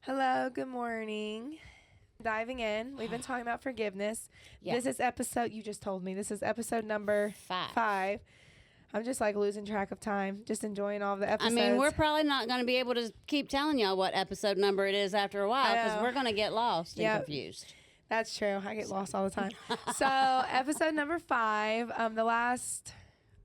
Hello, good morning. Diving in, we've been talking about forgiveness. Yeah. This is episode, you just told me, this is episode number 5. I'm just like losing track of time, just enjoying all the I episodes. mean, we're probably not going to be able to keep telling y'all what episode number it is after a while because we're going to get lost and confused. That's true. I get lost all the time. So, episode number 5, the last,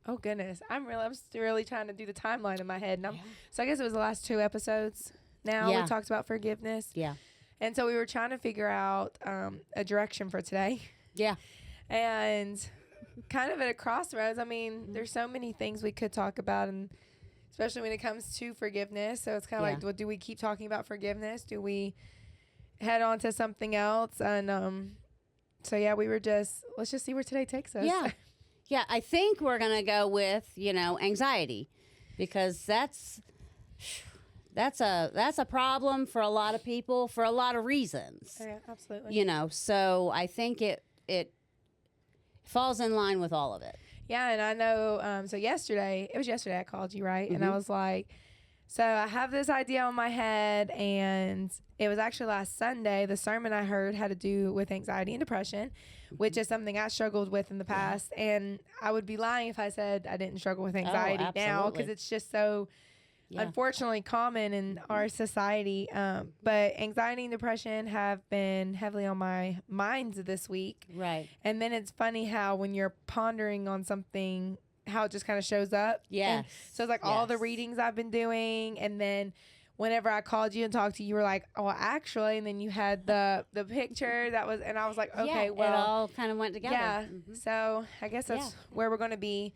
oh goodness, I'm really trying to do the timeline in my head. And so I guess it was the last 2 episodes now. Yeah. We talked about forgiveness. Yeah. And so we were trying to figure out a direction for today. Yeah. And kind of at a crossroads. I mean, there's so many things we could talk about, and especially when it comes to forgiveness. So it's kind of like, well, do we keep talking about forgiveness? Do we head on to something else? And so, yeah, we were let's just see where today takes us. Yeah. Yeah. I think we're going to go with, anxiety because that's a problem for a lot of people for a lot of reasons. Yeah, absolutely. So I think it falls in line with all of it. Yeah, and I know, so yesterday I called you, right? Mm-hmm. And I was like, so I have this idea on my head, and it was actually last Sunday. The sermon I heard had to do with anxiety and depression, which is something I struggled with in the past. And I would be lying if I said I didn't struggle with anxiety now, because it's just so unfortunately common in our society. But anxiety and depression have been heavily on my mind this week. Right. And then it's funny how when you're pondering on something, how it just kind of shows up. Yes. So it's like all the readings I've been doing, and then whenever I called you and talked to you, you were like, oh, actually, and then you had the picture that was, and I was like, okay, well. It all kind of went together. Yeah. Mm-hmm. So I guess that's where we're going to be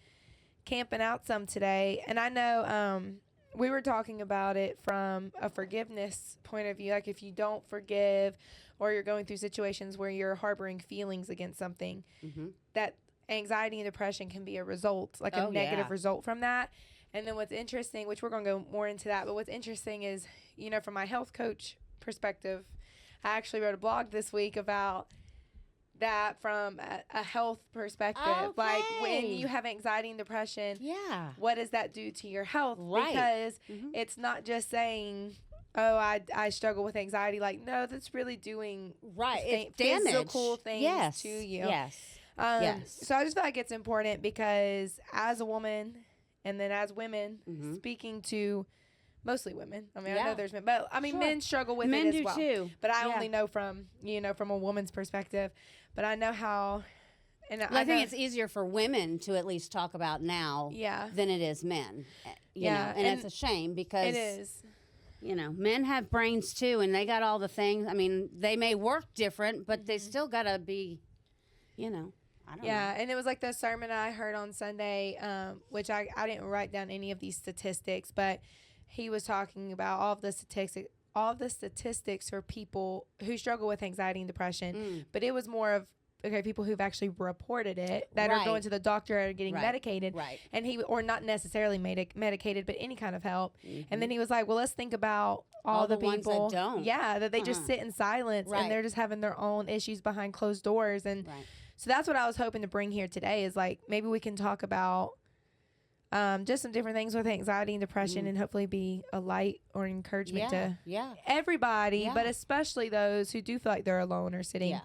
camping out some today. And I know we were talking about it from a forgiveness point of view. Like if you don't forgive, or you're going through situations where you're harboring feelings against something, that anxiety and depression can be a result, like a negative result from that. And then what's interesting, which we're going to go more into that, but what's interesting is, from my health coach perspective, I actually wrote a blog this week about that from a health perspective. Okay. Like when you have anxiety and depression, what does that do to your health? Right. Because it's not just saying, oh, I struggle with anxiety. Like, no, that's really doing physical things to you. Yes. So I just feel like it's important because as a woman, and then as women, speaking to mostly women. I mean, I know there's men, but I mean, men struggle with it as well. Men do too. But I only know from a woman's perspective. But I know how. And I think it's easier for women to at least talk about now than it is men. You know, and it's a shame because it is. Men have brains too, and they got all the things. I mean, they may work different, but they still got to be, I don't know. And it was like the sermon I heard on Sunday, which I didn't write down any of these statistics, but he was talking about all of the statistics for people who struggle with anxiety and depression. But it was more of, people who've actually reported it, that are going to the doctor or getting medicated. Right. And or not necessarily medicated, but any kind of help. And then he was like, well, let's think about all the people ones that don't. Yeah, that they just sit in silence and they're just having their own issues behind closed doors. And so that's what I was hoping to bring here today is like, maybe we can talk about just some different things with anxiety and depression and hopefully be a light or encouragement to everybody, but especially those who do feel like they're alone or sitting,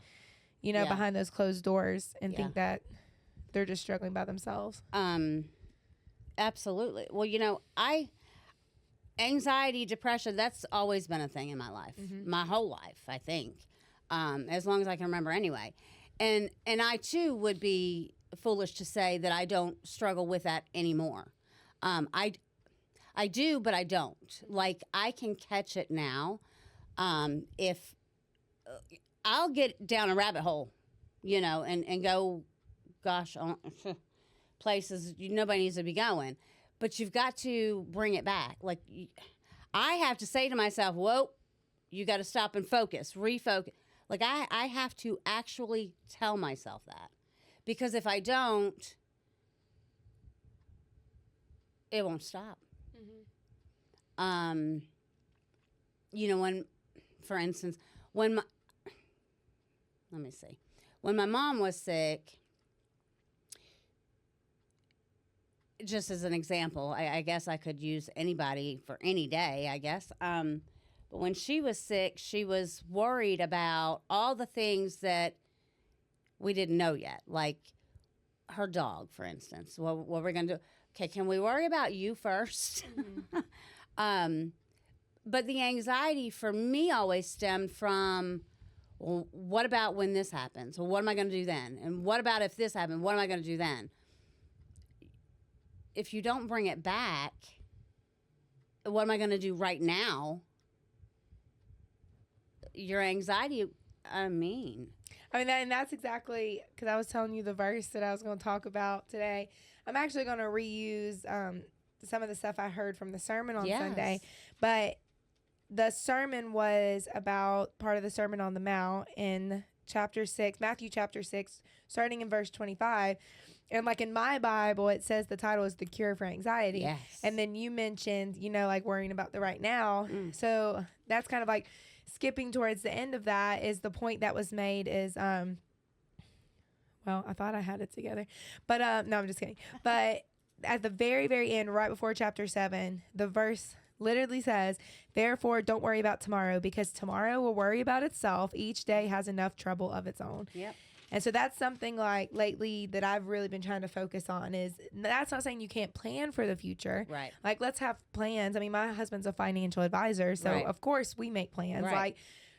behind those closed doors and think that they're just struggling by themselves. Absolutely. Well, anxiety, depression, that's always been a thing in my life, my whole life, I think, as long as I can remember anyway. And I too would be foolish to say that I don't struggle with that anymore. I do, but I don't. Like I can catch it now. If I'll get down a rabbit hole, and go, gosh, places nobody needs to be going. But you've got to bring it back. Like I have to say to myself, whoa, you got to stop and focus, refocus. Like I have to actually tell myself that. Because if I don't, it won't stop. When, for instance, when my mom was sick, just as an example, I guess I could use anybody for any day, I guess. But when she was sick, she was worried about all the things that we didn't know yet, like her dog, for instance. What we're going to do? Okay, can we worry about you first? But the anxiety for me always stemmed from, well, what about when this happens? Well, what am I going to do then? And what about if this happens? What am I going to do then? If you don't bring it back, what am I going to do right now? Your anxiety, and that's exactly, because I was telling you the verse that I was going to talk about today. I'm actually going to reuse some of the stuff I heard from the sermon on Sunday. But the sermon was about part of the Sermon on the Mount in chapter 6, Matthew chapter 6, starting in verse 25. And like in my Bible, it says the title is The Cure for Anxiety. Yes. And then you mentioned, like worrying about the right now. So that's kind of like skipping towards the end of that is the point that was made is, well, I thought I had it together, but no, I'm just kidding. But at the very, very end, right before chapter 7, the verse literally says, therefore, don't worry about tomorrow, because tomorrow will worry about itself. Each day has enough trouble of its own. Yep. And so that's something like lately that I've really been trying to focus on is that's not saying you can't plan for the future. Right. Like, let's have plans. I mean, my husband's a financial advisor, so of course we make plans. Right. Like,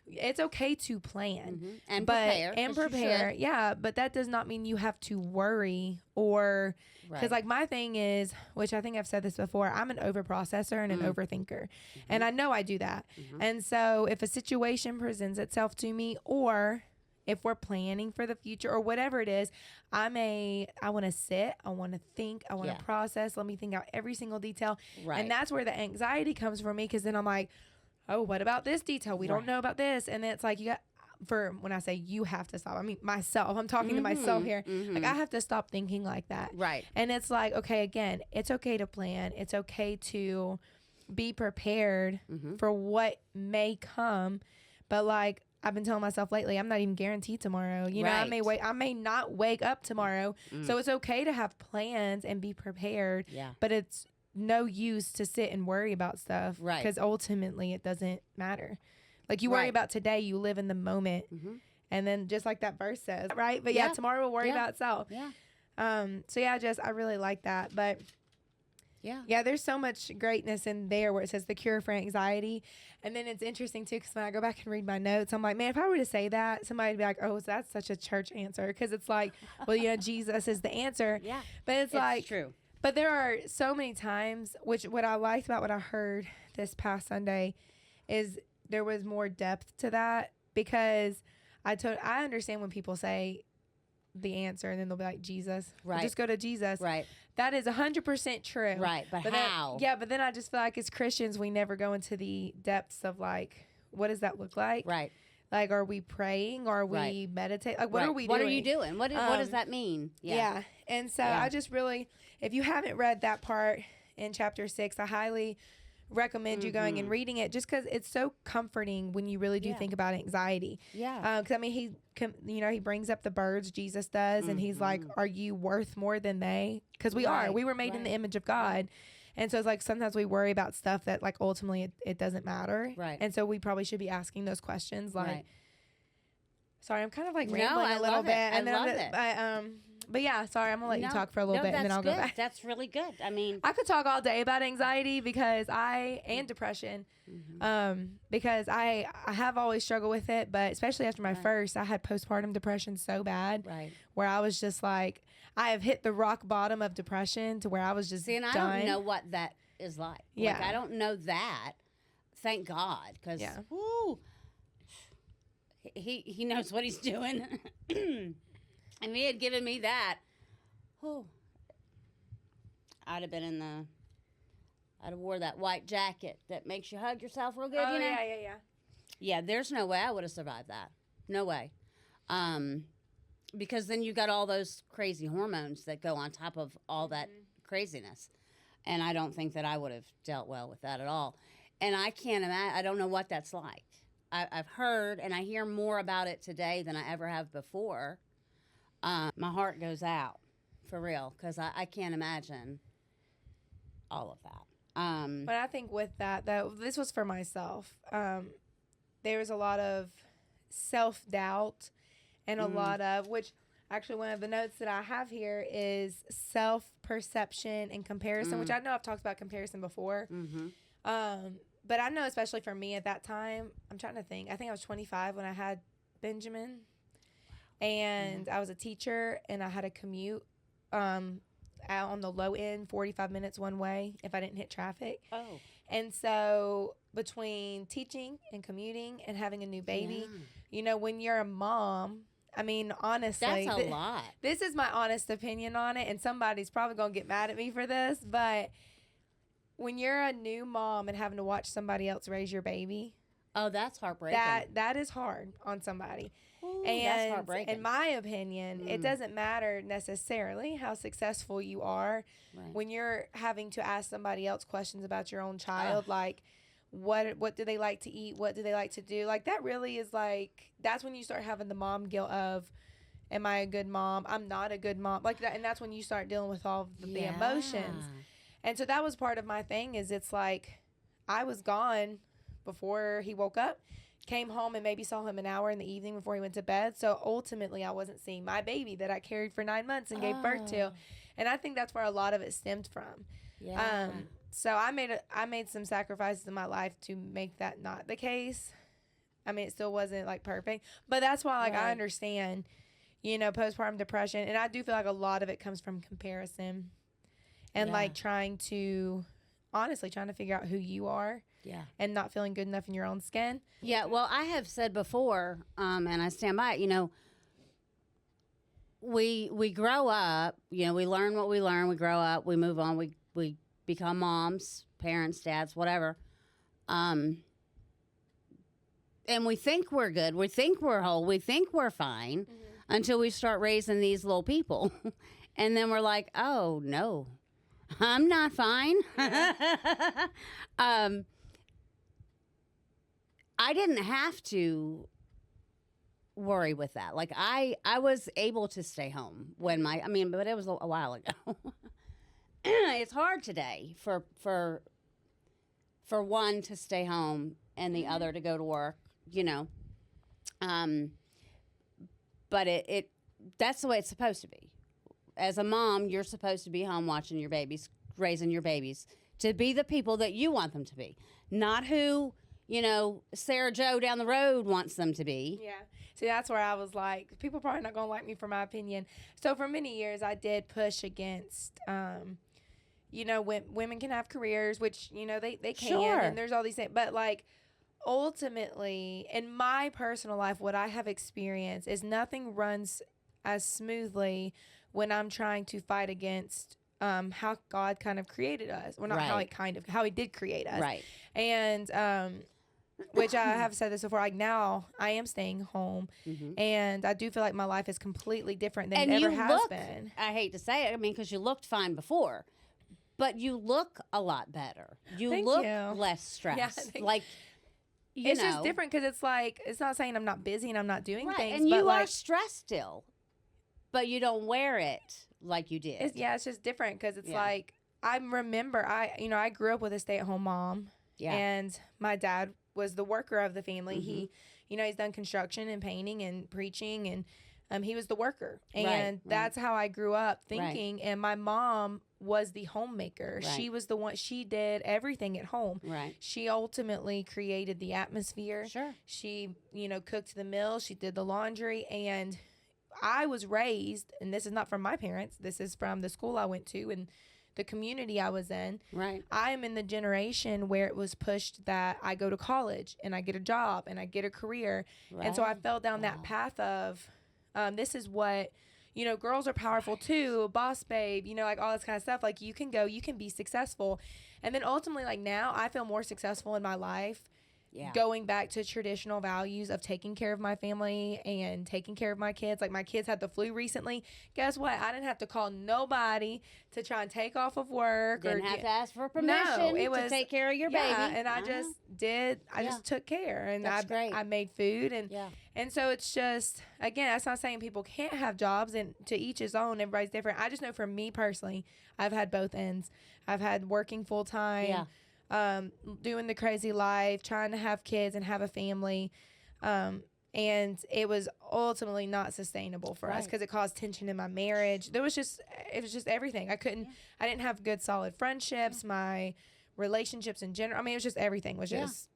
it's okay to plan and prepare. Yeah, but that does not mean you have to worry or because like my thing is, which I think I've said this before, I'm an over processor and an overthinker, and I know I do that. And so if a situation presents itself to me, or if we're planning for the future or whatever it is, I want to sit, I want to think, I want to process. Let me think out every single detail, and that's where the anxiety comes from me, because then I'm like, oh, what about this detail? We don't know about this. And then it's like, when I say you have to stop, I mean myself. I'm talking to myself here. Like, I have to stop thinking like that. Right. And it's like, okay, again, it's okay to plan. It's okay to be prepared for what may come. But like I've been telling myself lately, I'm not even guaranteed tomorrow. You know, I may not wake up tomorrow. So it's okay to have plans and be prepared. Yeah. But it's no use to sit and worry about stuff, right? Because ultimately it doesn't matter. Like, you worry about today, you live in the moment, and then just like that verse says, right? But tomorrow will worry about itself. So I really like that. But there's so much greatness in there where it says the cure for anxiety. And then it's interesting too, because when I go back and read my notes, I'm like, man, if I were to say that, somebody'd be like, oh, that's such a church answer, because it's like, well, Jesus is the answer. But it's like true. But there are so many times, which what I liked about what I heard this past Sunday is there was more depth to that, because I understand when people say the answer and then they'll be like, Jesus. Right. Just go to Jesus. Right. That is 100% true. Right. But how? But then I just feel like as Christians, we never go into the depths of like, what does that look like? Right. Like, are we praying? Or are we meditate? Like, what are we doing? What are you doing? What does that mean? Yeah. And so I just really, if you haven't read that part in chapter 6, I highly recommend you going and reading it, just because it's so comforting when you really do think about anxiety. Yeah. Because he brings up the birds, Jesus does, and he's like, are you worth more than they? Because we are. We were made in the image of God. And so it's like sometimes we worry about stuff that like ultimately it doesn't matter. Right. And so we probably should be asking those questions. Like, sorry, I'm kind of like rambling a little bit. I love it. But yeah, sorry, I'm gonna let you talk for a little bit, and then I'll go back. That's really good. I mean, I could talk all day about anxiety and depression, because I have always struggled with it, but especially after my first, I had postpartum depression so bad, where I was just like, I have hit the rock bottom of depression to where I was just done. I don't know what that is like. Yeah, like, I don't know that. Thank God, because he knows what he's doing. If he had given me that, I'd have been I'd have wore that white jacket that makes you hug yourself real good, you know? Yeah. Yeah, there's no way I would have survived that. No way. Because then you got all those crazy hormones that go on top of all that craziness. And I don't think that I would have dealt well with that at all. And I can't imagine, I don't know what that's like. I've heard, and I hear more about it today than I ever have before. My heart goes out, for real, because I can't imagine all of that. But I think with that, though, this was for myself. There was a lot of self-doubt and a lot of, which actually one of the notes that I have here is self-perception and comparison, which I know I've talked about comparison before. But I know especially for me at that time, I'm trying to think. I think I was 25 when I had Benjamin. And I was a teacher, and I had a commute out on the low end, 45 minutes one way if I didn't hit traffic. And so between teaching and commuting and having a new baby, you know, when you're a mom, I mean, honestly, that's a lot. This is my honest opinion on it, and somebody's probably going to get mad at me for this, but when you're a new mom and having to watch somebody else raise your baby, that's heartbreaking. That is hard on somebody. Ooh, that's heartbreaking. In my opinion, it doesn't matter necessarily how successful you are when you're having to ask somebody else questions about your own child, like what do they like to eat, what do they like to do, like that really is like, that's when you start having the mom guilt of, am I a good mom, I'm not a good mom, like that. And that's when you start dealing with all the emotions. And so that was part of my thing, is it's like I was gone before he woke up, came home and maybe saw him an hour in the evening before he went to bed. So ultimately I wasn't seeing my baby that I carried for 9 months and gave birth to. And I think that's where a lot of it stemmed from. So I made some sacrifices in my life to make that not the case. I mean, it still wasn't like perfect, but that's why like I understand, you know, postpartum depression. And I do feel like a lot of it comes from comparison and like trying to figure out who you are. And not feeling good enough in your own skin. Well, I have said before, and I stand by it, you know, we grow up, you know, we learn what we learn, we grow up, we move on, we become moms, parents, dads, whatever. And we think we're good, we think we're whole, we think we're fine until we start raising these little people. And then we're like, oh, no, I'm not fine. I didn't have to worry with that. Like I was able to stay home when but it was a while ago. It's hard today for one to stay home and the other to go to work, you know. But it that's the way it's supposed to be. As a mom, you're supposed to be home watching your babies, raising your babies, to be the people that you want them to be, not who, you know, Sarah Joe down the road wants them to be. See, that's where I was like, people probably not going to like me for my opinion. So for many years, I did push against, you know, women can have careers, which, you know, they can. And there's all these things. But, like, ultimately, in my personal life, what I have experienced is nothing runs as smoothly when I'm trying to fight against how God kind of created us. Well, not how he did create us. And which I have said this before, like now I am staying home and I do feel like my life is completely different than it ever has been. I hate to say it, I mean, because you looked fine before, but you look a lot better. You look less stressed. Like, it's just different because it's like, it's not saying I'm not busy and I'm not doing things. And but you like, are stressed still, but you don't wear it like you did. It's just different because it's like, I remember I grew up with a stay-at-home mom and my dad was the worker of the family. He, you know, he's done construction and painting and preaching and he was the worker. And that's how I grew up thinking. And my mom was the homemaker. She was the one, she did everything at home. She ultimately created the atmosphere. She, you know, cooked the meal. She did the laundry. And I was raised, and this is not from my parents, this is from the school I went to and the community I was in. I am in the generation where it was pushed that I go to college and I get a job and I get a career. And so I fell down that path of, this is what, you know, girls are powerful too, boss babe, you know, like all this kind of stuff. Like you can be successful. And then ultimately, like now I feel more successful in my life going back to traditional values of taking care of my family and taking care of my kids. Like, my kids had the flu recently. Guess what? I didn't have to call nobody to try and take off of work. Didn't have to ask for permission to take care of your baby. And I just did. I just took care. And that's great. I made food. And so it's just, again, that's not saying people can't have jobs, and to each his own. Everybody's different. I just know for me personally, I've had both ends. I've had working full time. Doing the crazy life, trying to have kids and have a family. And it was ultimately not sustainable for us because it caused tension in my marriage. It was just everything. I didn't have good solid friendships, my relationships in general. I mean, it was just everything was just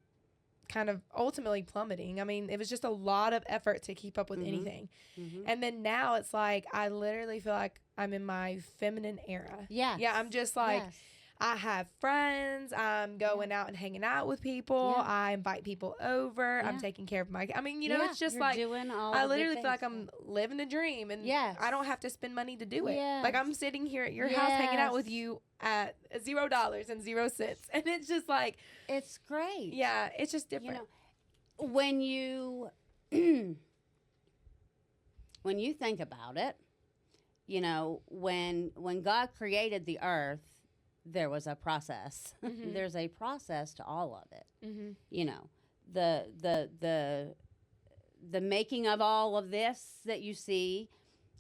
kind of ultimately plummeting. I mean, it was just a lot of effort to keep up with anything. And then now it's like, I literally feel like I'm in my feminine era. Yeah, I'm just like, I have friends. I'm going out and hanging out with people. I invite people over. I'm taking care of my. I mean, it's just like I literally feel like I'm living the dream, and I don't have to spend money to do it. Like, I'm sitting here at your house hanging out with you at $0 and 0 cents, and it's just like it's great. Yeah, it's just different. When you when you think about it, when God created the earth, there was a process. There's a process to all of it. The making of all of this that you see,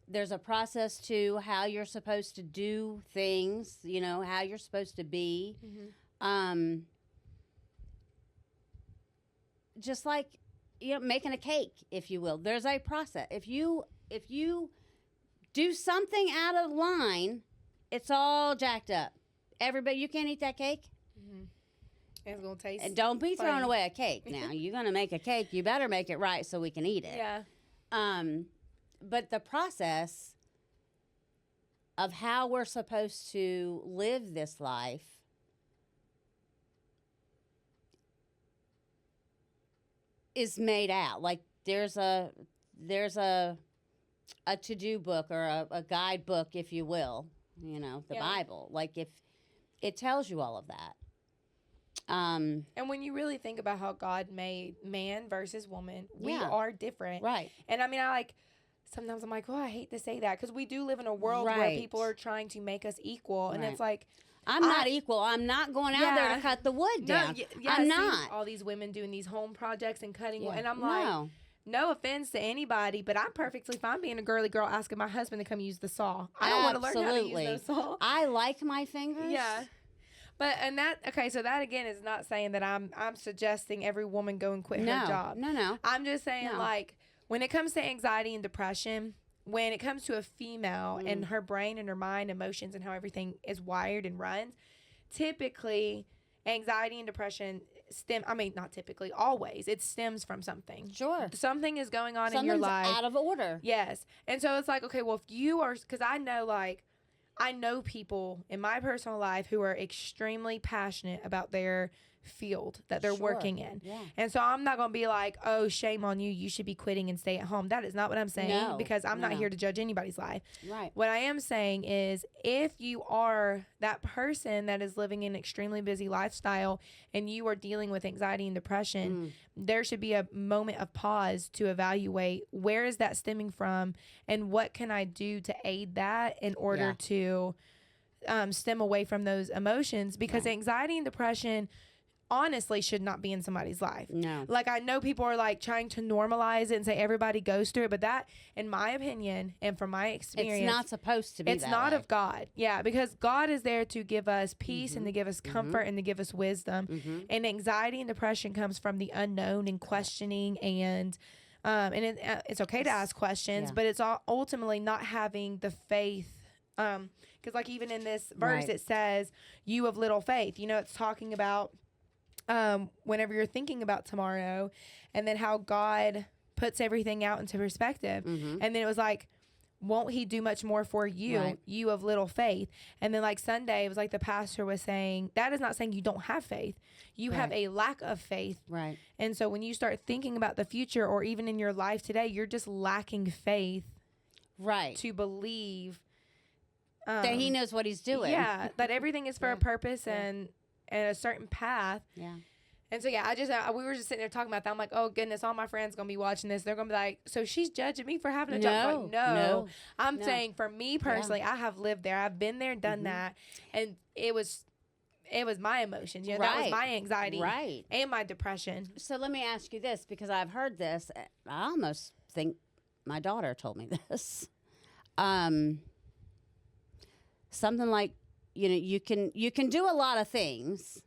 there's a process to how you're supposed to do things, how you're supposed to be. Just like, making a cake, if you will. There's a process. If you do something out of line, it's all jacked up. Everybody, you can't eat that cake. It's gonna taste. And don't be throwing away a cake. Now you're gonna make a cake. You better make it right so we can eat it. But the process of how we're supposed to live this life is made out. Like, there's a to-do book or a guidebook, if you will. The Bible. Like, if it tells you all of that. And when you really think about how God made man versus woman, we are different. Right. And I mean, sometimes I'm like, I hate to say that, because we do live in a world where people are trying to make us equal. And it's like, I'm not equal. I'm not going out there to cut the wood down. I'm not. All these women doing these home projects and cutting wood. And I'm like, no offense to anybody, but I'm perfectly fine being a girly girl asking my husband to come use the saw. I don't want to learn how to use the saw. I like my fingers. Yeah. But, so that again is not saying that I'm suggesting every woman go and quit her job. No. I'm just saying, like, when it comes to anxiety and depression, when it comes to a female and her brain and her mind, emotions, and how everything is wired and runs, typically anxiety and depression not typically, always, it stems from something. Sure. Something is going on in your life. Out of order. Yes. And so it's like, okay, well, if you are, because I know people in my personal life who are extremely passionate about their field that they're working in. Yeah. And so I'm not going to be like, oh, shame on you. You should be quitting and stay at home. That is not what I'm saying, because I'm not here to judge anybody's life. Right. What I am saying is, if you are that person that is living an extremely busy lifestyle and you are dealing with anxiety and depression, there should be a moment of pause to evaluate, where is that stemming from and what can I do to aid that in order to stem away from those emotions, because anxiety and depression honestly should not be in somebody's life. No. Like, I know people are like trying to normalize it and say everybody goes through it, but that, in my opinion and from my experience, it's not supposed to be it's not of God. Yeah, because God is there to give us peace and to give us comfort and to give us wisdom. And anxiety and depression comes from the unknown and questioning, and it's okay to ask questions, but it's ultimately not having the faith. Because like even in this verse, it says, "You of little faith." It's talking about whenever you're thinking about tomorrow, and then how God puts everything out into perspective. And then it was like, won't he do much more for you, you of little faith? And then like Sunday, it was like the pastor was saying, that is not saying you don't have faith. You have a lack of faith. Right. And so when you start thinking about the future, or even in your life today, you're just lacking faith. Right. To believe that he knows what he's doing. Yeah. That everything is for a purpose and a certain path. Yeah. And so yeah, we were just sitting there talking about that. I'm like, oh goodness, all my friends gonna be watching this. They're gonna be like, so she's judging me for having a job. I'm like, no. I'm saying for me personally, I have lived there. I've been there, done that, and it was my emotions. You know, that was my anxiety, and my depression. So let me ask you this, because I've heard this. I almost think my daughter told me this. Something like, you know, you can do a lot of things.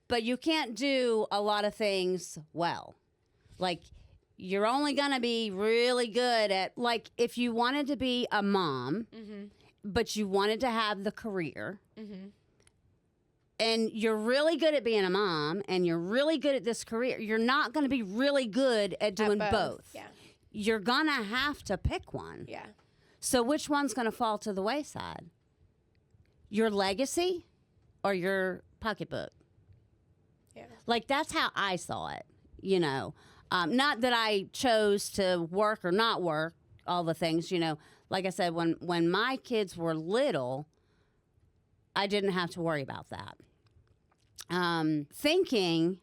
But you can't do a lot of things well. Like, you're only going to be really good at, like, if you wanted to be a mom, but you wanted to have the career, and you're really good at being a mom, and you're really good at this career, you're not going to be really good at doing both. Yeah. You're going to have to pick one. Yeah. So which one's going to fall to the wayside? Your legacy or your pocketbook? Yeah. Like, that's how I saw it, you know. Not that I chose to work or not work, all the things, you know. Like I said, when my kids were little, I didn't have to worry about that. Thinking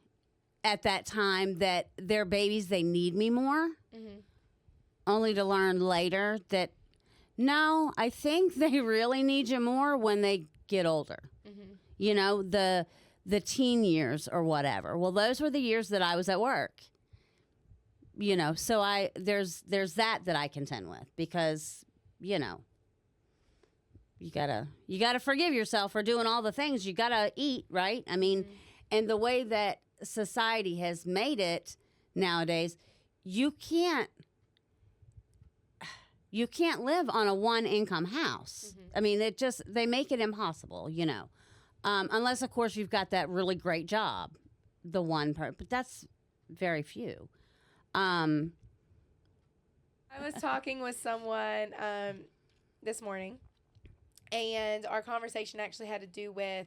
at that time that they're babies, they need me more, only to learn later that, no, I think they really need you more when they get older. You know, the teen years or whatever. Well, those were the years that I was at work. You know, so there's that I contend with, because, you know, you gotta forgive yourself for doing all the things. You gotta eat, right? I mean, and the way that society has made it nowadays, you can't live on a one income house. I mean, they make it impossible, you know. Unless, of course, you've got that really great job, the one part, but that's very few. I was talking with someone this morning, and our conversation actually had to do with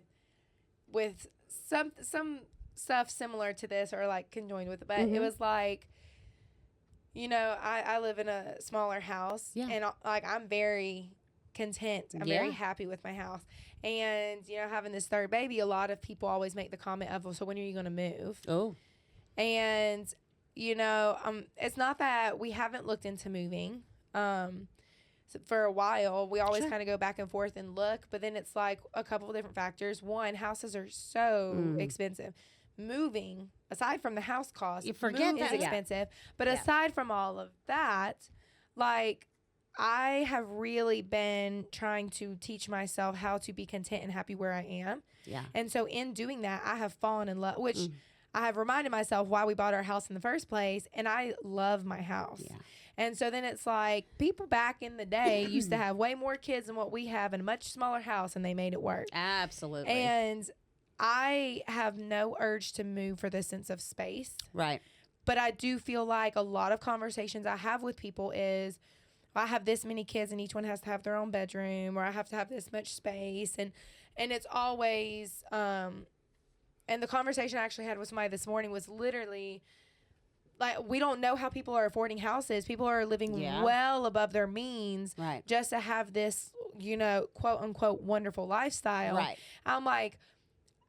some stuff similar to this, or like conjoined with it, but it was like, you know, I live in a smaller house, and like I'm very content. I'm very happy with my house. And, you know, having this third baby, a lot of people always make the comment of, well, so when are you going to move? Oh. And, you know, it's not that we haven't looked into moving. So for a while, we always kind of go back and forth and look, but then it's like a couple of different factors. One, houses are so expensive. Moving, aside from the house cost, you forget that is expensive. But aside from all of that, like, I have really been trying to teach myself how to be content and happy where I am. Yeah. And so in doing that, I have fallen in love, which I have reminded myself why we bought our house in the first place. And I love my house. Yeah. And so then it's like, people back in the day used to have way more kids than what we have in a much smaller house, and they made it work. Absolutely. And I have no urge to move for the sense of space. Right. But I do feel like a lot of conversations I have with people is, I have this many kids and each one has to have their own bedroom, or I have to have this much space. And it's always, and the conversation I actually had with somebody this morning was literally, like, we don't know how people are affording houses. People are living well above their means just to have this, you know, quote unquote, wonderful lifestyle. Right. I'm like,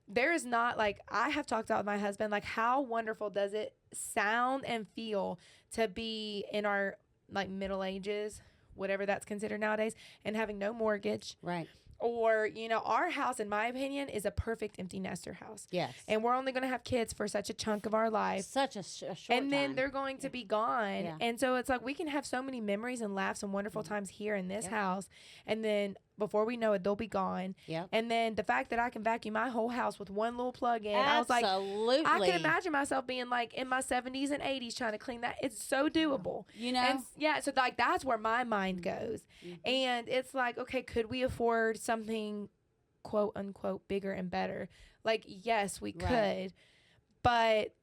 there is not, like, I have talked out with my husband, like, how wonderful does it sound and feel to be in our, like, middle ages, whatever that's considered nowadays, and having no mortgage. Right. Or, you know, our house, in my opinion, is a perfect empty nester house. Yes. And we're only going to have kids for such a chunk of our life. Such a short And then they're going to be gone. Yeah. And so it's like, we can have so many memories and laughs and wonderful times here in this house. And then before we know it, they'll be gone. Yep. And then the fact that I can vacuum my whole house with one little plug in, I was like, I can imagine myself being like in my 70s and 80s trying to clean that. It's so doable. You know? And yeah, so like that's where my mind goes. And it's like, okay, could we afford something quote unquote bigger and better? Like, yes, we could. But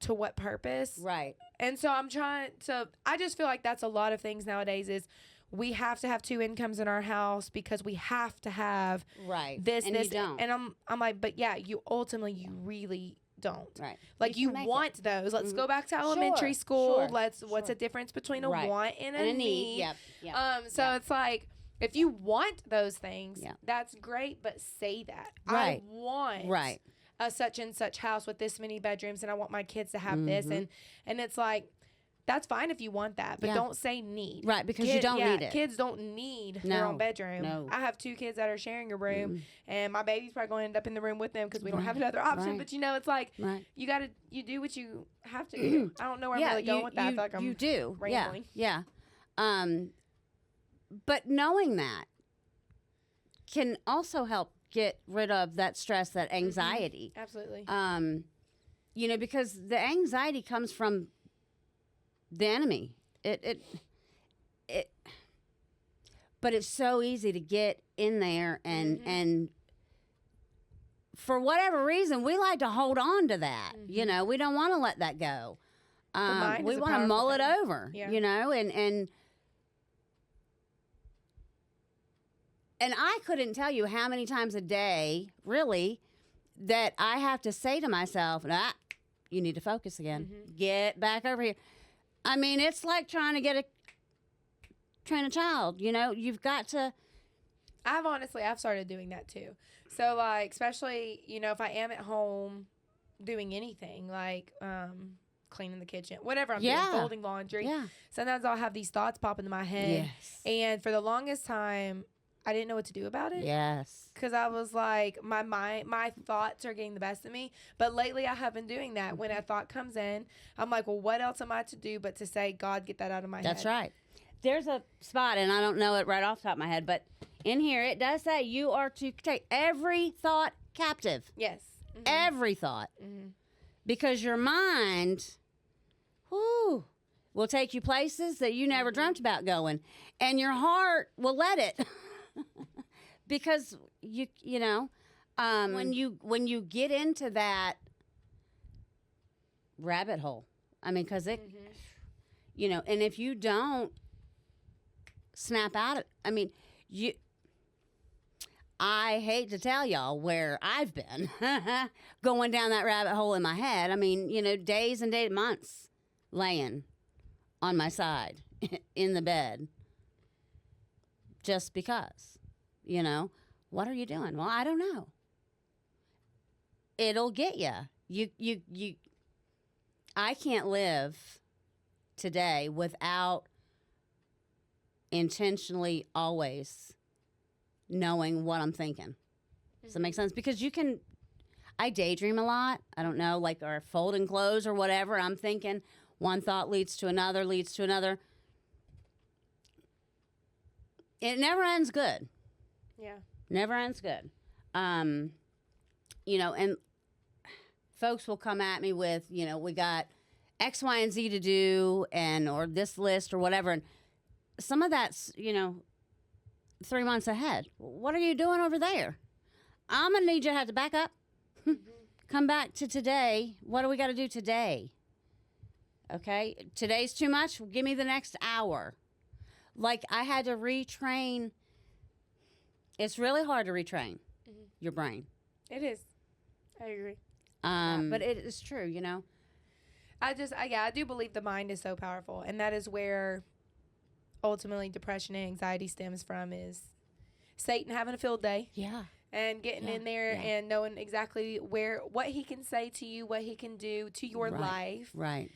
to what purpose? Right. And so I just feel like that's a lot of things nowadays is, we have to have two incomes in our house because we have to have this, and this, and I'm like, but yeah, you really don't. Right. Like, you want those. Let's go back to elementary school. What's the difference between a want and a need? Yep. So it's like, if you want those things, that's great, but say that. I want a such and such house with this many bedrooms and I want my kids to have this. And it's like, that's fine if you want that, but don't say need. Right, because you don't need it. Kids don't need their own bedroom. No. I have 2 kids that are sharing a room, and my baby's probably going to end up in the room with them because we don't have another option. Right. But, you know, it's like you do what you have to do. I don't know where I'm really going with that. I feel like I'm rambling. Yeah. But knowing that can also help get rid of that stress, that anxiety. Absolutely. You know, because the anxiety comes from the enemy. But it's so easy to get in there and for whatever reason we like to hold on to that. You know, we don't want to let that go. We want to mull it over. You know, and I couldn't tell you how many times a day, really, that I have to say to myself, you need to focus again. Get back over here. I mean, it's like trying to train a child, you know? You've got to... I've started doing that too. So, like, especially, you know, if I am at home doing anything, like cleaning the kitchen, whatever I'm doing, folding laundry, sometimes I'll have these thoughts pop into my head. Yes. And for the longest time, I didn't know what to do about it. Yes. Because I was like, my thoughts are getting the best of me. But lately I have been doing that. When a thought comes in, I'm like, well, what else am I to do but to say, God, get that out of my head. That's right. There's a spot, and I don't know it right off the top of my head, but in here it does say you are to take every thought captive. Yes. Every thought. Because your mind, will take you places that you never dreamt about going. And your heart will let it. Because you know, when you get into that rabbit hole, I mean, because it, you know, and if you don't snap out of, I mean, I hate to tell y'all where I've been going down that rabbit hole in my head. I mean, you know, days and days, months laying on my side in the bed just because. You know, what are you doing? Well, I don't know. It'll get you. I can't live today without intentionally always knowing what I'm thinking. Does that make sense? Because I daydream a lot. I don't know, like, or folding clothes or whatever. I'm thinking one thought leads to another. It never ends good. Yeah. Never ends good. You know, and folks will come at me with, you know, we got X, Y, and Z to do, or this list or whatever. And some of that's, you know, 3 months ahead. What are you doing over there? I'm going to need you to have to back up. Come back to today. What do we got to do today? Okay. Today's too much. Give me the next hour. Like, I had to retrain. It's really hard to retrain your brain. It is. I agree. But it is true, you know. I do believe the mind is so powerful, and that is where ultimately depression and anxiety stems from, is Satan having a field day. Yeah. And getting in there and knowing exactly what he can say to you, what he can do to your life. Right.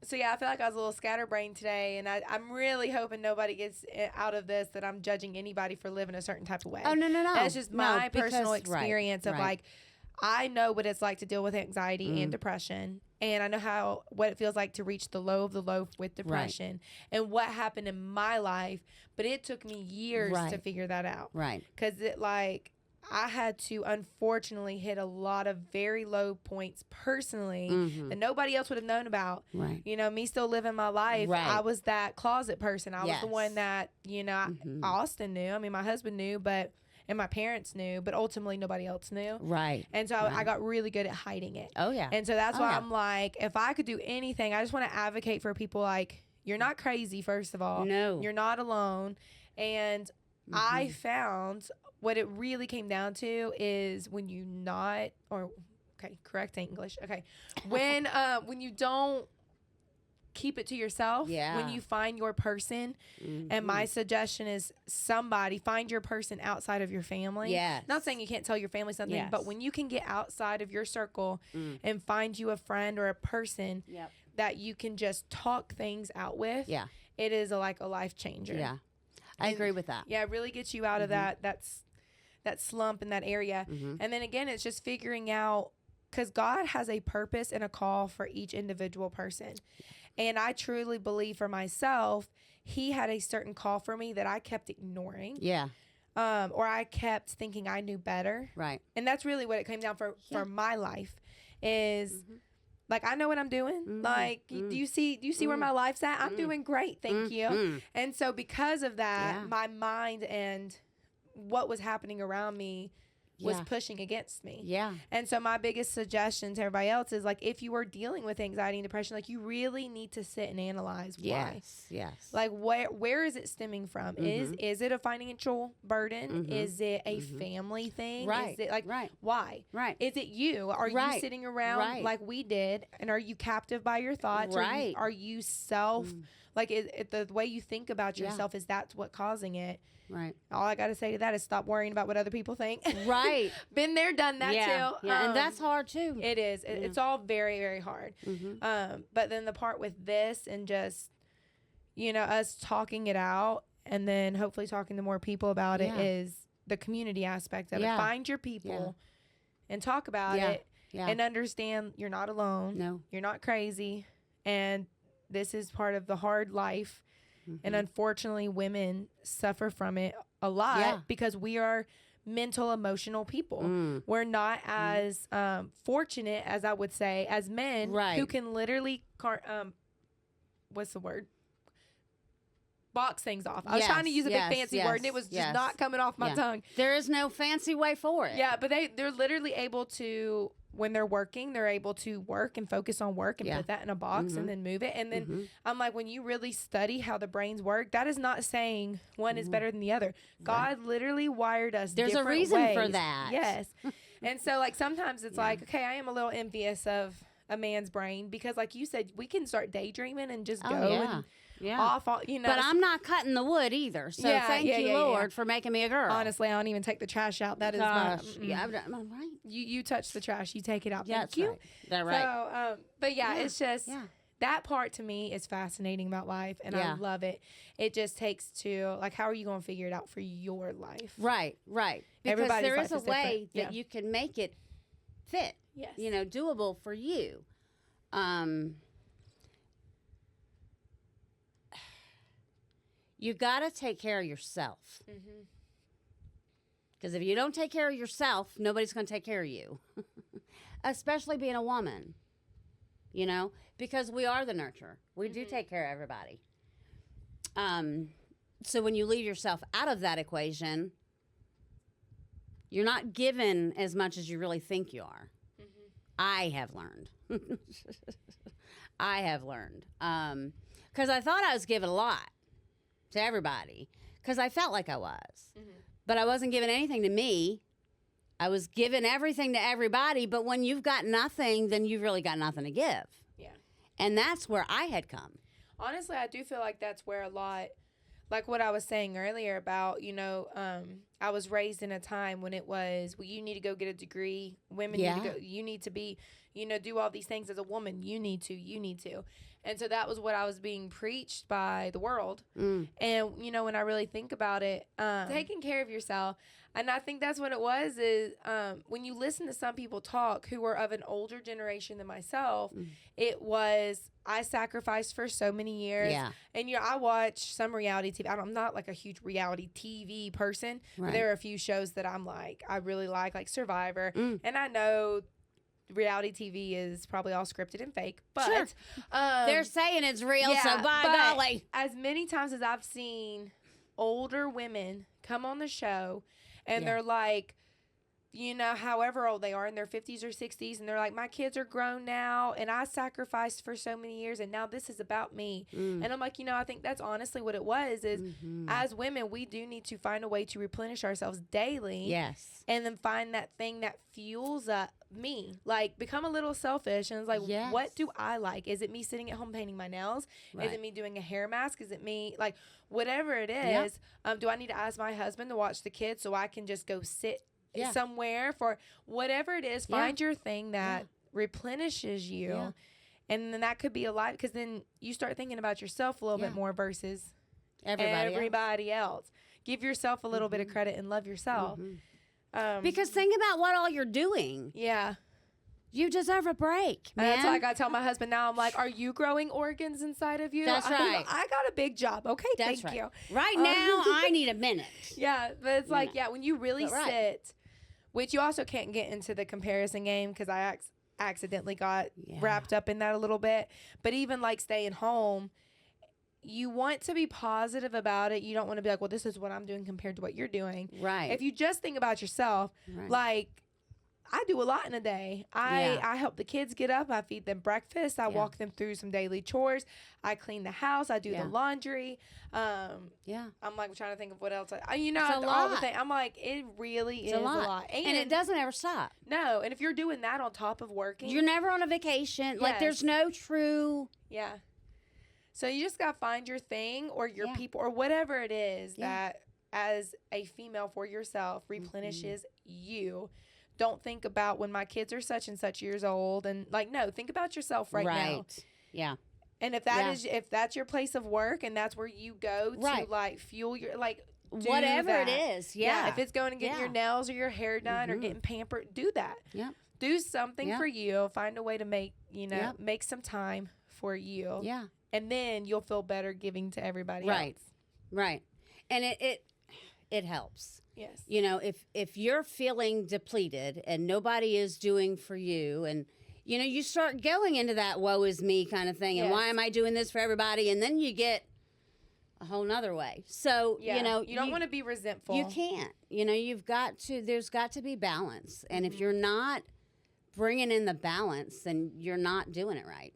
So, yeah, I feel like I was a little scatterbrained today, and I'm really hoping nobody gets out of this that I'm judging anybody for living a certain type of way. Oh, no. That's just my personal experience of, like, I know what it's like to deal with anxiety and depression, and I know what it feels like to reach the low of the low with depression and what happened in my life, but it took me years to figure that out. Right. Because I had to, unfortunately, hit a lot of very low points personally that nobody else would have known about. Right. You know, me still living my life. Right. I was that closet person. I was the one that, you know, Austin knew. I mean, my husband knew, and my parents knew, but ultimately nobody else knew. Right. And so I got really good at hiding it. Oh, yeah. And so that's why I'm like, if I could do anything, I just want to advocate for people, like, you're not crazy, first of all. No. You're not alone. And I found what it really came down to is when you correct English. Okay. When you don't keep it to yourself when you find your person. And my suggestion is find your person outside of your family. Yes. Not saying you can't tell your family something, but when you can get outside of your circle and find you a friend or a person that you can just talk things out with, it is like a life changer. Yeah. I agree with that. Yeah, it really gets you out of that slump in that area. And then again, it's just figuring out, because God has a purpose and a call for each individual person. And I truly believe for myself, he had a certain call for me that I kept ignoring. Yeah. Or I kept thinking I knew better. Right. And that's really what it came down for my life is like, I know what I'm doing. Like, do you see where my life's at? I'm doing great. Thank you. And so because of that, my mind and what was happening around me was pushing against me. Yeah. And so my biggest suggestion to everybody else is, like, if you are dealing with anxiety and depression, like, you really need to sit and analyze why. Yes. Like, where is it stemming from? Is it a financial burden? Is it a family thing? Right. Is it like why? Right. Is it you? Are you sitting around like we did, and are you captive by your thoughts? Right. Are you self like the way you think about yourself, is that's what causing it? Right. All I got to say to that is stop worrying about what other people think. Right. Been there, done that too. Yeah, and that's hard too. It is. It's all very, very hard. But then the part with this and just, us talking it out and then hopefully talking to more people about it is the community aspect of it. Find your people and talk about it and understand you're not alone. No. You're not crazy. And this is part of the hard life. And unfortunately, women suffer from it a lot because we are mental, emotional people. We're not as fortunate, as I would say, as men who can literally, what's the word? Box things off. I was trying to use a big fancy word, and it was just not coming off my tongue. There is no fancy way for it. Yeah, but they're literally able to, when they're working, they're able to work and focus on work and put that in a box and then move it. And then I'm like, when you really study how the brains work, that is not saying one is better than the other. God literally wired us There's different a reason ways. for that. Yes. And so, like, sometimes it's like, okay, I am a little envious of a man's brain because, like you said, we can start daydreaming and just go and off, But I'm not cutting the wood either. So thank you, Lord, for making me a girl. Honestly, I don't even take the trash out. That is my right. You touch the trash, you take it out. Thank you. Right. That's right. So, but it's just that part to me is fascinating about life, and I love it. It just takes to, like, how are you going to figure it out for your life? Right. Because everybody's there life is a way that you can make it fit. Yes. Doable for you. You got to take care of yourself. Because if you don't take care of yourself, nobody's going to take care of you. Especially being a woman, because we are the nurturer. We do take care of everybody. So when you leave yourself out of that equation, you're not given as much as you really think you are. I have learned. Because I thought I was given a lot to everybody because I felt like I was. But I wasn't giving anything to me. I was giving everything to everybody, but when you've got nothing, then you've really got nothing to give. Yeah. And that's where I had come. Honestly, I do feel like that's where a lot, like what I was saying earlier about, I was raised in a time when it was, well, you need to go get a degree. Women need to go, you need to be, do all these things as a woman. You need to. And so that was what I was being preached by the world. And, when I really think about it, taking care of yourself. And I think that's what it was is when you listen to some people talk who are of an older generation than myself, it was, I sacrificed for so many years. Yeah. And, I watch some reality TV. I'm not like a huge reality TV person. Right. But there are a few shows that I'm like, I really like Survivor. And I know reality TV is probably all scripted and fake, but sure. They're saying it's real, so by golly. As many times as I've seen older women come on the show and they're like, however old they are in their 50s or 60s, and they're like, my kids are grown now and I sacrificed for so many years and now this is about me. And I'm like, I think that's honestly what it was is as women, we do need to find a way to replenish ourselves daily. Yes. And then find that thing that fuels me. Like, become a little selfish and it's like, what do I like? Is it me sitting at home painting my nails? Right. Is it me doing a hair mask? Is it me, like, whatever it is? Do I need to ask my husband to watch the kids so I can just go sit somewhere for whatever it is? Find your thing that replenishes you. And then that could be a lot, because then you start thinking about yourself a little bit more versus everybody else. Give yourself a little bit of credit and love yourself. Because think about what all you're doing. Yeah. You deserve a break, man. And that's why I got to tell my husband now, I'm like, are you growing organs inside of you? That's right. I got a big job. Okay, thank you. Right now, I need a minute. Yeah, but it's like, when you really sit, which you also can't get into the comparison game because I accidentally got wrapped up in that a little bit. But even like staying home, you want to be positive about it. You don't want to be like, well, this is what I'm doing compared to what you're doing. Right. If you just think about yourself, like, I do a lot in a day. I help the kids get up. I feed them breakfast. I walk them through some daily chores. I clean the house. I do the laundry. I'm like trying to think of what else. All the things. I'm like, it really is a lot. And it doesn't ever stop. No. And if you're doing that on top of working. You're never on a vacation. Like, there's no true. Yeah. So you just got to find your thing or your people or whatever it is that as a female for yourself replenishes you. Don't think about when my kids are such and such years old, and like, no, think about yourself right now. Yeah. And if that's your place of work and that's where you go to like fuel your, like, whatever it is. Yeah. If it's going to get your nails or your hair done or getting pampered, do that. Yeah. Do something for you. Find a way to make, make some time for you. Yeah. And then you'll feel better giving to everybody else. Right. And it helps. Yes. If you're feeling depleted and nobody is doing for you, and you start going into that woe is me kind of thing, and why am I doing this for everybody? And then you get a whole nother way. So, you don't want to be resentful. You can't. There's got to be balance. And if you're not bringing in the balance, then you're not doing it right.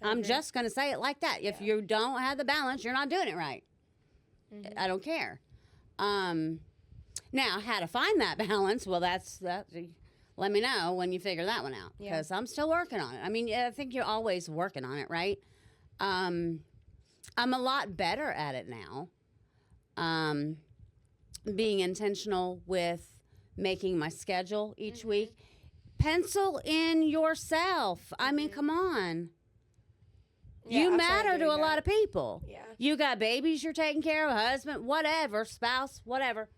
I'm just going to say it like that. If you don't have the balance, you're not doing it right. I don't care. Now, how to find that balance, well, that's let me know when you figure that one out, because I'm still working on it. I mean, I think you're always working on it, right? I'm a lot better at it now, being intentional with making my schedule each week. Pencil in yourself. I mean, come on. You matter to a lot of people. Yeah. You got babies you're taking care of, a husband, whatever, spouse, whatever.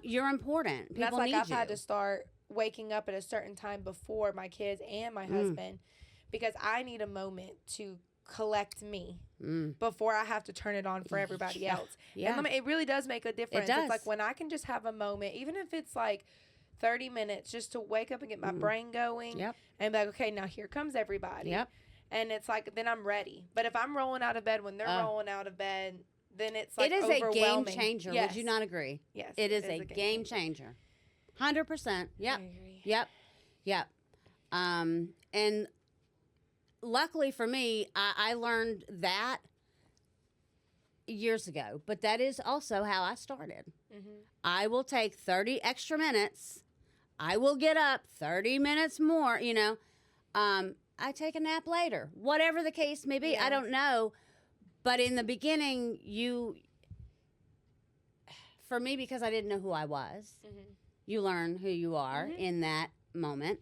You're important. People that's like need I've you. had to start waking up at a certain time before my kids and my husband, because I need a moment to collect me before I have to turn it on for everybody else. Yeah. And it really does make a difference. It's like when I can just have a moment, even if it's like 30 minutes, just to wake up and get my brain going and be like, okay, now here comes everybody. Yep. And it's like, then I'm ready. But if I'm rolling out of bed when they're rolling out of bed, then it's like it is overwhelming. A game changer. Yes. Would you not agree? Yes. It is a game changer. 100%. Yep. I agree. Yep. And luckily for me, I learned that years ago. But that is also how I started. I will take 30 extra minutes. I will get up 30 minutes more, I take a nap later, whatever the case may be. Yeah. I don't know. But in the beginning, for me, because I didn't know who I was, you learn who you are in that moment.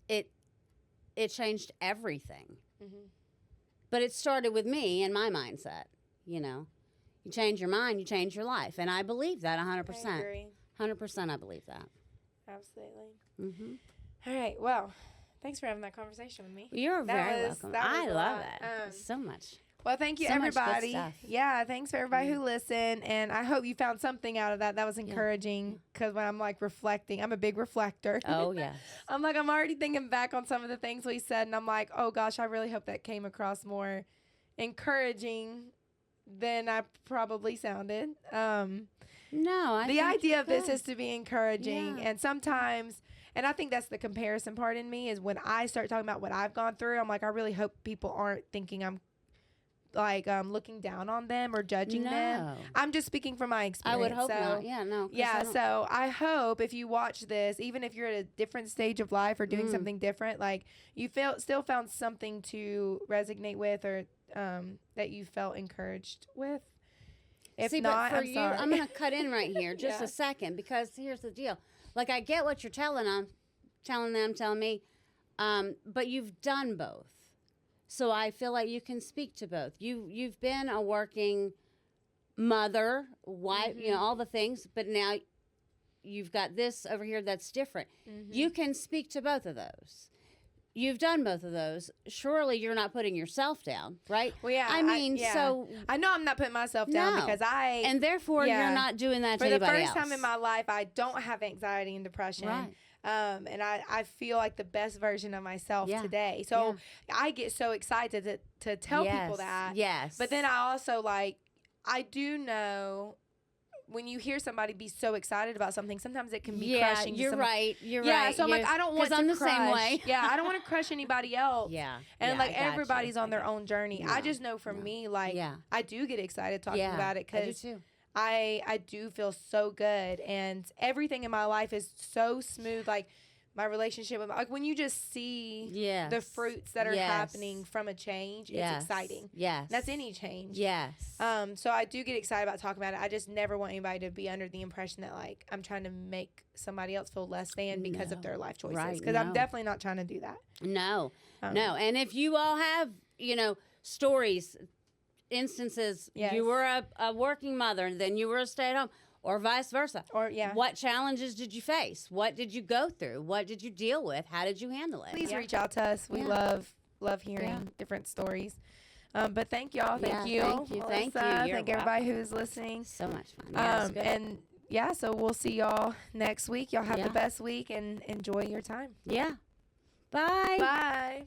It changed everything. But it started with me and my mindset, You change your mind, you change your life. And I believe that 100%. I agree. 100% I believe that. Absolutely. All right. Well, thanks for having that conversation with me. You're very welcome. I love it so much. Well, thank you, everybody. Yeah, thanks for everybody who listened. And I hope you found something out of that. That was encouraging, because when I'm like reflecting, I'm a big reflector. Oh, yeah. I'm already thinking back on some of the things we said. And I'm like, oh, gosh, I really hope that came across more encouraging than I probably sounded. No, The idea of this is to be encouraging, and sometimes, and I think that's the comparison part in me, is when I start talking about what I've gone through, I'm like, I really hope people aren't thinking I'm like looking down on them or judging them. I'm just speaking from my experience. I would hope not. Yeah, no. Yeah, so I hope if you watch this, even if you're at a different stage of life or doing something different, like you still found something to resonate with, or that you felt enkeraged with. If not, but for I'm you, sorry. I'm going to cut in right here just a second, because here's the deal. Like, I get what you're telling me, but you've done both. So I feel like you can speak to both. You've been a working mother, wife, all the things, but now you've got this over here that's different. You can speak to both of those. You've done both of those. Surely you're not putting yourself down, right? Well, yeah. So I know I'm not putting myself down because and therefore you're not doing that to anybody else. For the first time in my life, I don't have anxiety and depression. Right. And I feel like the best version of myself today. So I get so excited to tell people that. Yes. But then I also I do know when you hear somebody be so excited about something, sometimes it can be crushing. You're right. Yeah, so I'm like, I don't want to I'm the crush. same way. Yeah, I don't want to crush anybody else. Yeah. And I got everybody's you. on their own journey. I just know for me, I do get excited talking about it I do because too. I do feel so good, and everything in my life is so smooth. Like my relationship with when you just see the fruits that are happening from a change, it's exciting. Yes. That's any change. Yes. So I do get excited about talking about it. I just never want anybody to be under the impression that I'm trying to make somebody else feel less than because of their life choices. Because I'm definitely not trying to do that. No. No. And if you all have, stories, instances, you were a working mother and then you were a stay-at-home, or vice versa. Or what challenges did you face? What did you go through? What did you deal with? How did you handle it? Please reach out to us. We love hearing different stories. But thank y'all. Thank you. Thank you. Melissa. Thank you. Thank everybody who's listening. So much fun. And so we'll see y'all next week. Y'all have the best week and enjoy your time. Yeah. Bye. Bye.